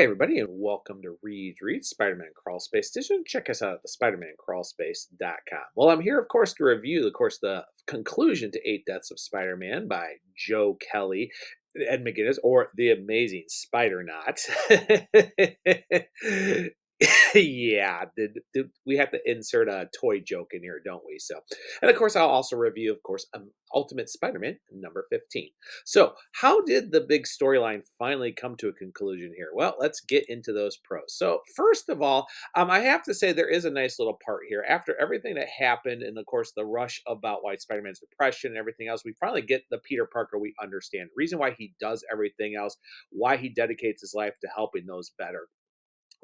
everybody, and welcome to Read Spider-Man Crawl Space Edition. Check us out at the SpiderManCrawlspace.com. Well, I'm here, of course, to review, the conclusion to Eight Deaths of Spider-Man by Joe Kelly, Ed McGuiness, or the amazing Spider-Not. Yeah, we have to insert a toy joke in here, don't we? So, and of course, I'll also review, Ultimate Spider-Man number 15. So, how did the big storyline finally come to a conclusion here? Well, let's get into those pros. So, first of all, I have to say there is a nice little part here. After everything that happened, and of course, the rush about why Spider-Man's depression and everything else, we finally get the Peter Parker we understand. Reason why he does everything else, why he dedicates his life to helping those better.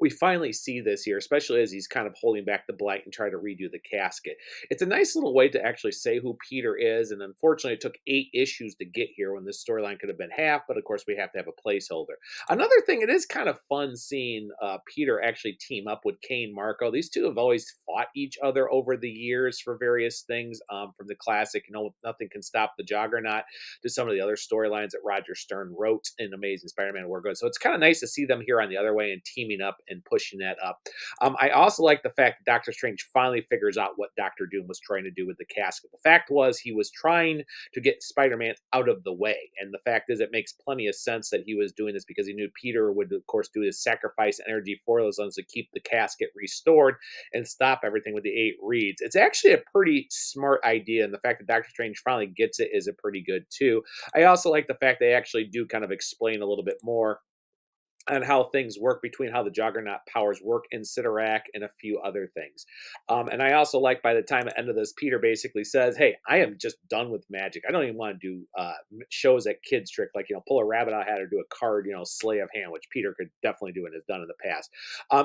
We finally see this here, especially as he's kind of holding back the blank and trying to redo the casket. It's a nice little way to actually say who Peter is, and unfortunately, it took 8 issues to get here when this storyline could have been half, but of course, we have to have a placeholder. Another thing, it is kind of fun seeing Peter actually team up with Kane Marco. These two have always fought each other over the years for various things, from the classic, Nothing Can Stop the Juggernaut, to some of the other storylines that Roger Stern wrote in Amazing Spider-Man were good. So it's kind of nice to see them here on the other way and teaming up and pushing that up. I also like the fact that Doctor Strange finally figures out what Doctor Doom was trying to do with the casket. The fact was he was trying to get Spider-Man out of the way. And the fact is it makes plenty of sense that he was doing this because he knew Peter would, of course, do his sacrifice energy for those ones to keep the casket restored and stop everything with the 8 reads. It's actually a pretty smart idea. And the fact that Doctor Strange finally gets it is a pretty good too. I also like the fact they actually do kind of explain a little bit more and how things work between how the Juggernaut powers work in Sidorak and a few other things. And I also like by the time at the end of this, Peter basically says, "Hey, I am just done with magic. I don't even want to do shows at kids trick, like pull a rabbit out of a hat or do a card, slay of hand," which Peter could definitely do and has done in the past.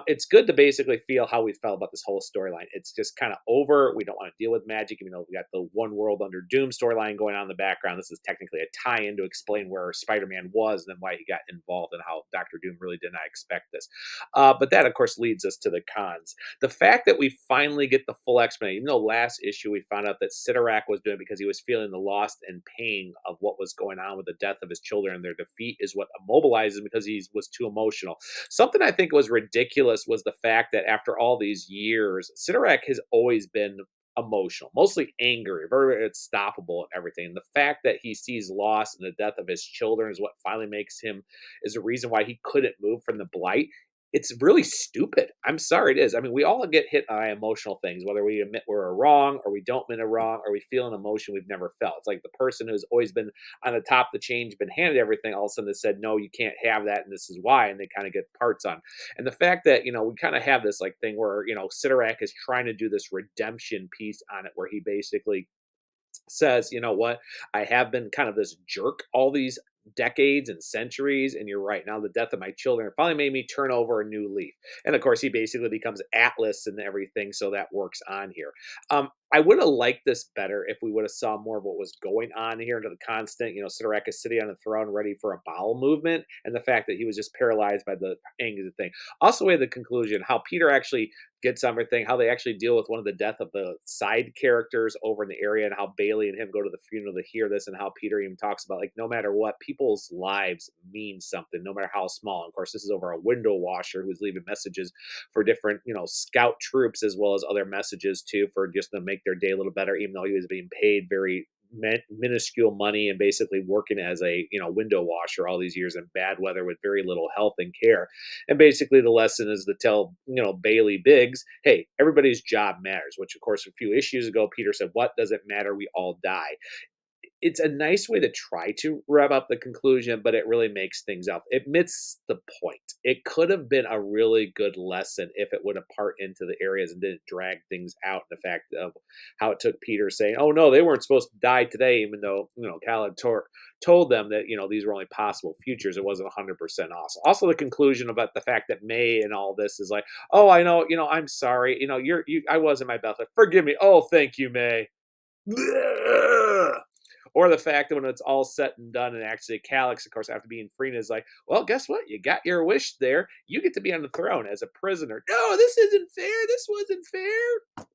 It's good to basically feel how we felt about this whole storyline. It's just kind of over. We don't want to deal with magic, even though we got the One World Under Doom storyline going on in the background. This is technically a tie-in to explain where Spider-Man was and then why he got involved and how Doctor Doom really did not expect this. But that, of course, leads us to the cons. The fact that we finally get the full explanation, even though last issue we found out that Sidorak was doing it because he was feeling the loss and pain of what was going on with the death of his children and their defeat is what immobilized him because he was too emotional. Something I think was ridiculous was the fact that after all these years, Sidorak has always been emotional, mostly angry, very unstoppable and everything. And the fact that he sees loss and the death of his children is what finally makes him is the reason why he couldn't move from the blight. It's really stupid. I'm sorry, it is. I mean, we all get hit by emotional things, whether we admit we're wrong or we don't admit a wrong or we feel an emotion we've never felt. It's like the person who's always been on the top of the change, been handed everything, all of a sudden they said, no, you can't have that, and this is why, and they kind of get parts on. And the fact that, we kind of have this like thing where, Sidorak is trying to do this redemption piece on it, where he basically says, you know what, I have been kind of this jerk all these decades and centuries, and you're right, now the death of my children finally made me turn over a new leaf. And of course he basically becomes Atlas and everything, so that works on here. I would have liked this better if we would have saw more of what was going on here into the constant, Sidorak is sitting on the throne ready for a bowel movement, and the fact that he was just paralyzed by the anger thing. Also, we had the conclusion how Peter actually gets everything, how they actually deal with one of the death of the side characters over in the area, and how Bailey and him go to the funeral to hear this, and how Peter even talks about like no matter what, people's lives mean something, no matter how small. And of course, this is over a window washer who's leaving messages for different, scout troops as well as other messages too for just to make their day a little better, even though he was being paid very minuscule money and basically working as a window washer all these years in bad weather with very little health and care. And basically the lesson is to tell Bailey Biggs, hey, everybody's job matters, which of course a few issues ago Peter said, what does it matter, we all die. It's a nice way to try to wrap up the conclusion, but it really makes things up. It missed the point. It could have been a really good lesson if it would have part into the areas and didn't drag things out. The fact of how it took Peter saying, "Oh no, they weren't supposed to die today," even though Cal had told them that these were only possible futures. It wasn't 100% awesome. Also, the conclusion about the fact that May and all this is like, "Oh, I know, I'm sorry, I wasn't my best. Forgive me. Oh, thank you, May." Or the fact that when it's all set and done, and actually Calix, of course, after being freed, is like, well, guess what? You got your wish there. You get to be on the throne as a prisoner. No, this isn't fair. This wasn't fair.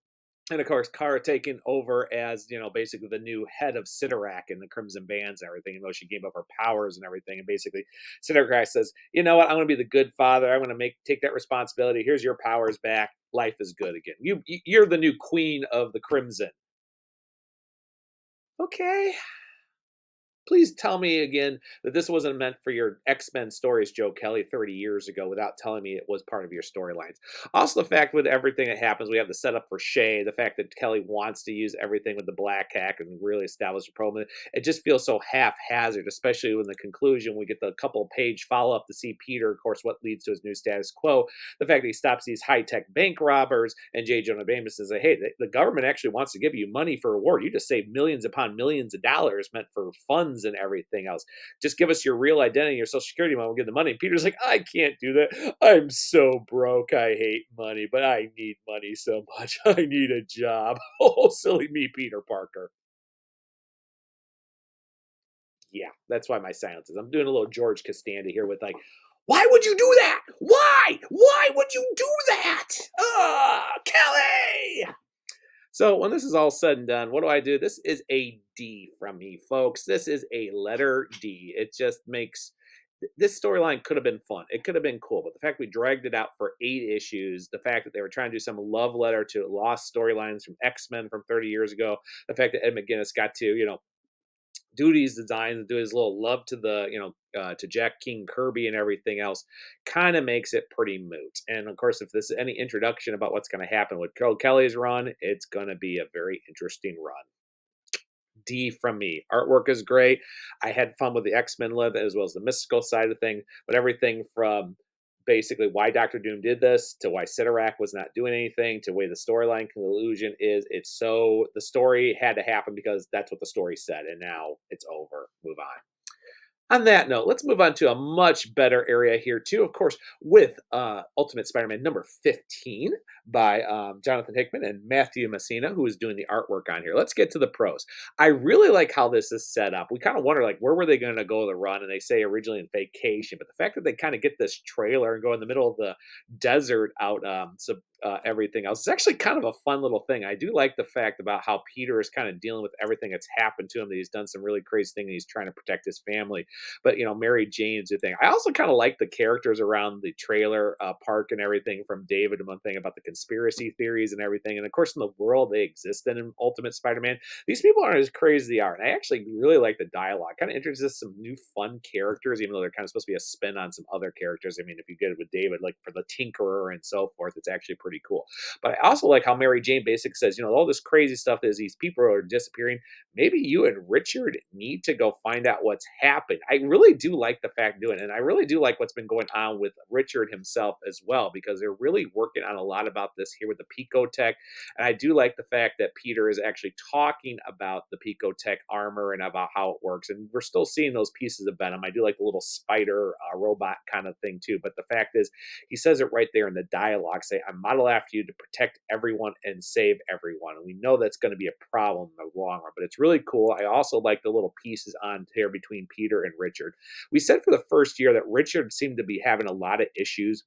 And of course, Kara taking over as, basically the new head of Sidorak and the Crimson Bands and everything, even though she gave up her powers and everything. And basically, Sidorak says, "You know what? I'm going to be the good father. I'm going to take that responsibility. Here's your powers back. Life is good again. You're the new queen of the Crimson." Okay, please tell me again that this wasn't meant for your X-Men stories, Joe Kelly, 30 years ago, without telling me it was part of your storylines. Also, the fact with everything that happens, we have the setup for Shay, the fact that Kelly wants to use everything with the Black Hack and really establish a problem. It just feels so haphazard, especially in the conclusion. We get the couple page follow up to see Peter, of course, what leads to his new status quo. The fact that he stops these high tech bank robbers, and J. Jonah Jameson says, "Hey, the government actually wants to give you money for reward. You just saved millions upon millions of dollars meant for funds and everything else. Just give us your real identity, your social security number, we'll give the money." And Peter's like, "I can't do that. I'm so broke. I hate money, but I need money so much. I need a job." Oh, silly me, Peter Parker. Yeah, that's why my silence is. I'm doing a little George Costanza here with like, "Why would you do that? Why? Why would you do that? Ah, Kelly." So when this is all said and done, what do I do? This is a D from me, folks. This is a letter D. It just makes this storyline could have been fun. It could have been cool, but the fact we dragged it out for 8 issues, the fact that they were trying to do some love letter to lost storylines from X Men from 30 years ago, the fact that Ed McGuinness got to do these designs and do his little love to the to Jack King Kirby and everything else kind of makes it pretty moot. And of course, if this is any introduction about what's going to happen with Carol Kelly's run, it's going to be a very interesting run. D from me. Artwork is great. I had fun with the X-Men live as well as the mystical side of thing, but everything from basically why Doctor Doom did this to why Sidorak was not doing anything to way the storyline conclusion is, it's so the story had to happen because that's what the story said, and now it's over. Move on. On that note, let's move on to a much better area here too, of course, with Ultimate Spider-Man number 15 by Jonathan Hickman and Matthew Messina, who is doing the artwork on here. Let's get to the pros. I really like how this is set up. We kind of wonder, like, where were they going to go the run? And they say originally in vacation, but the fact that they kind of get this trailer and go in the middle of the desert out, everything else. It's actually kind of a fun little thing. I do like the fact about how Peter is kind of dealing with everything that's happened to him, that he's done some really crazy thing and he's trying to protect his family. But Mary Jane's the thing. I also kind of like the characters around the trailer park and everything, from David and one thing about the conspiracy theories and everything. And of course, in the world they exist in Ultimate Spider-Man, these people aren't as crazy as they are. And I actually really like the dialogue. Kind of introduces some new fun characters, even though they're kind of supposed to be a spin on some other characters. I mean, if you get it with David, like for the Tinkerer and so forth, it's actually pretty cool. But I also like how Mary Jane basically says, all this crazy stuff is these people are disappearing. Maybe you and Richard need to go find out what's happened. I really do like the fact doing it. And I really do like what's been going on with Richard himself as well, because they're really working on a lot about this here with the Pico Tech. And I do like the fact that Peter is actually talking about the Pico Tech armor and about how it works. And we're still seeing those pieces of Venom. I do like the little spider robot kind of thing too. But the fact is, he says it right there in the dialogue, say, "I'm modeled after you to protect everyone and save everyone." And we know that's going to be a problem in the long run, but it's really cool. I also like the little pieces on here between Peter and Richard. We said for the first year that Richard seemed to be having a lot of issues,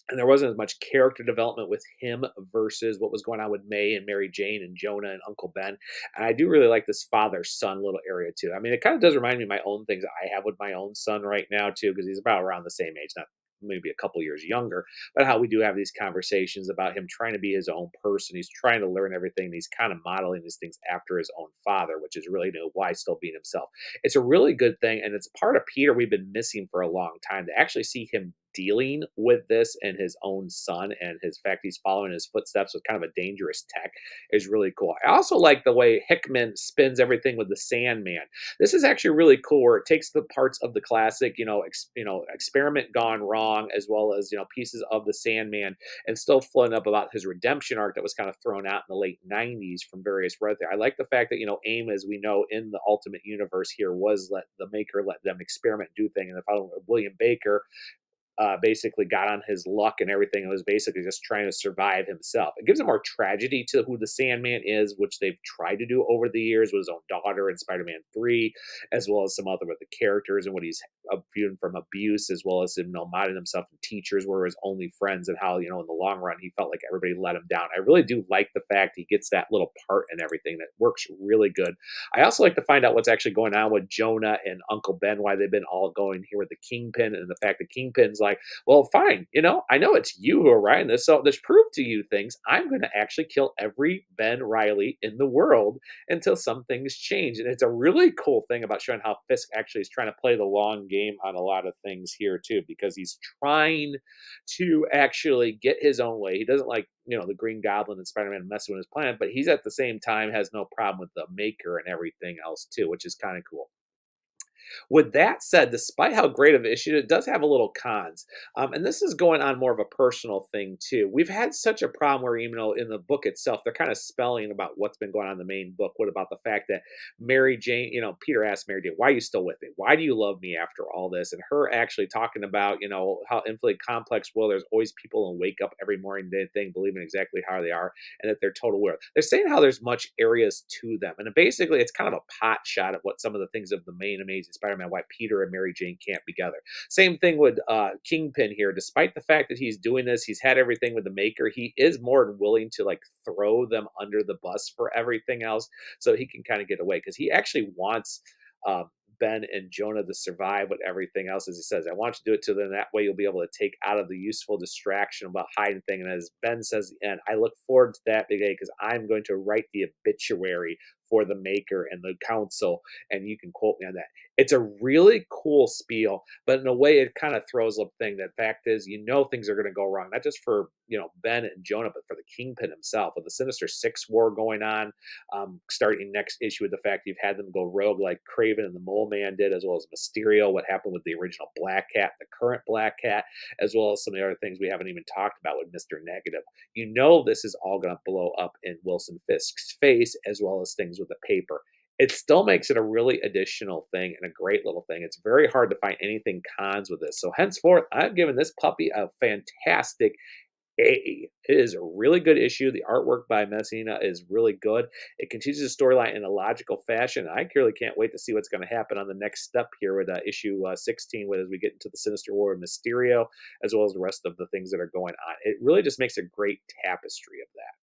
and there wasn't as much character development with him versus what was going on with May and Mary Jane and Jonah and Uncle Ben. And I do really like this father son little area too. I mean, it kind of does remind me of my own things that I have with my own son right now too, because he's about around the same age, not maybe a couple years younger, but how we do have these conversations about him trying to be his own person. He's trying to learn everything. And he's kind of modeling these things after his own father, which is really why still being himself. It's a really good thing, and it's part of Peter we've been missing for a long time, to actually see him dealing with this and his own son, and his fact he's following his footsteps with kind of a dangerous tech is really cool. I also like the way Hickman spins everything with the Sandman. This is actually really cool, where it takes the parts of the classic, experiment gone wrong, as well as pieces of the Sandman, and still floating up about his redemption arc that was kind of thrown out in the late '90s from various right there. I like the fact that AIM, as we know in the Ultimate Universe here, was let the maker let them experiment, do thing, and if I don't William Baker basically got on his luck and everything and was basically just trying to survive himself. It gives a more tragedy to who the Sandman is, which they've tried to do over the years with his own daughter in Spider-Man 3, as well as some other with the characters and what he's viewed from abuse, as well as him, modding himself, and teachers were his only friends, and how, in the long run, he felt like everybody let him down. I really do like the fact he gets that little part and everything that works really good. I also like to find out what's actually going on with Jonah and Uncle Ben, why they've been all going here with the Kingpin, and the fact that Kingpin's like, well, fine, I know it's you who are writing this, so this prove to you things. I'm going to actually kill every Ben Riley in the world until some things change. And it's a really cool thing about showing how Fisk actually is trying to play the long game on a lot of things here too, because he's trying to actually get his own way. He doesn't like, the Green Goblin and Spider-Man messing with his plan, but he's at the same time has no problem with the Maker and everything else too, which is kind of cool. With that said, despite how great of an issue, it does have a little cons. And this is going on more of a personal thing too. We've had such a problem where, even though in the book itself, they're kind of spelling about what's been going on in the main book. What about the fact that Mary Jane, Peter asked Mary Jane, why are you still with me? Why do you love me after all this? And her actually talking about, how infinitely complex, well, there's always people who wake up every morning day thing, believing exactly how they are, and that they're total weird. They're saying how there's much areas to them. And basically, it's kind of a pot shot at what some of the things of the main Amazing Spider-Man, why Peter and Mary Jane can't be together. Same thing with Kingpin here. Despite the fact that he's doing this, he's had everything with the Maker. He is more than willing to like throw them under the bus for everything else, so he can kind of get away, because he actually wants. Um, Ben and Jonah to survive with everything else, as he says. I want you to do it to them. That way you'll be able to take out of the useful distraction about hiding thing. And as Ben says at the end, I look forward to that big day, because I'm going to write the obituary for the Maker and the Council. And you can quote me on that. It's a really cool spiel, but in a way, it kind of throws up thing. That fact is, things are going to go wrong, not just for, Ben and Jonah, but for the Kingpin himself. With the Sinister Six war going on, starting next issue with the fact you've had them go rogue like Craven and the Mole Man did, as well as Mysterio, what happened with the original Black Cat, the current Black Cat, as well as some of the other things we haven't even talked about with Mr. Negative. This is all going to blow up in Wilson Fisk's face, as well as things with the paper. It still makes it a really additional thing and a great little thing. It's very hard to find anything cons with this. So henceforth, I've given this puppy a fantastic A. It is a really good issue. The artwork by Messina is really good. It continues the storyline in a logical fashion. I clearly can't wait to see what's going to happen on the next step here with issue 16, as we get into the Sinister War of Mysterio, as well as the rest of the things that are going on. It really just makes a great tapestry of that.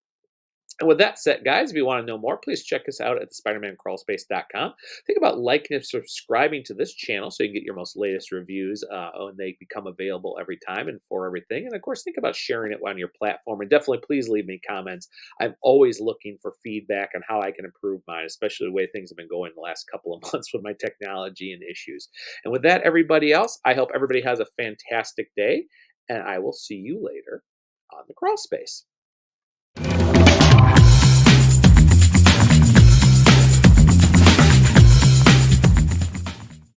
And with that said, guys, if you want to know more, please check us out at the SpiderManCrawlspace.com. Think about liking and subscribing to this channel so you can get your most latest reviews when they become available every time and for everything. And of course, think about sharing it on your platform. And definitely, please leave me comments. I'm always looking for feedback on how I can improve mine, especially the way things have been going the last couple of months with my technology and issues. And with that, everybody else, I hope everybody has a fantastic day, and I will see you later on the Crawl Space.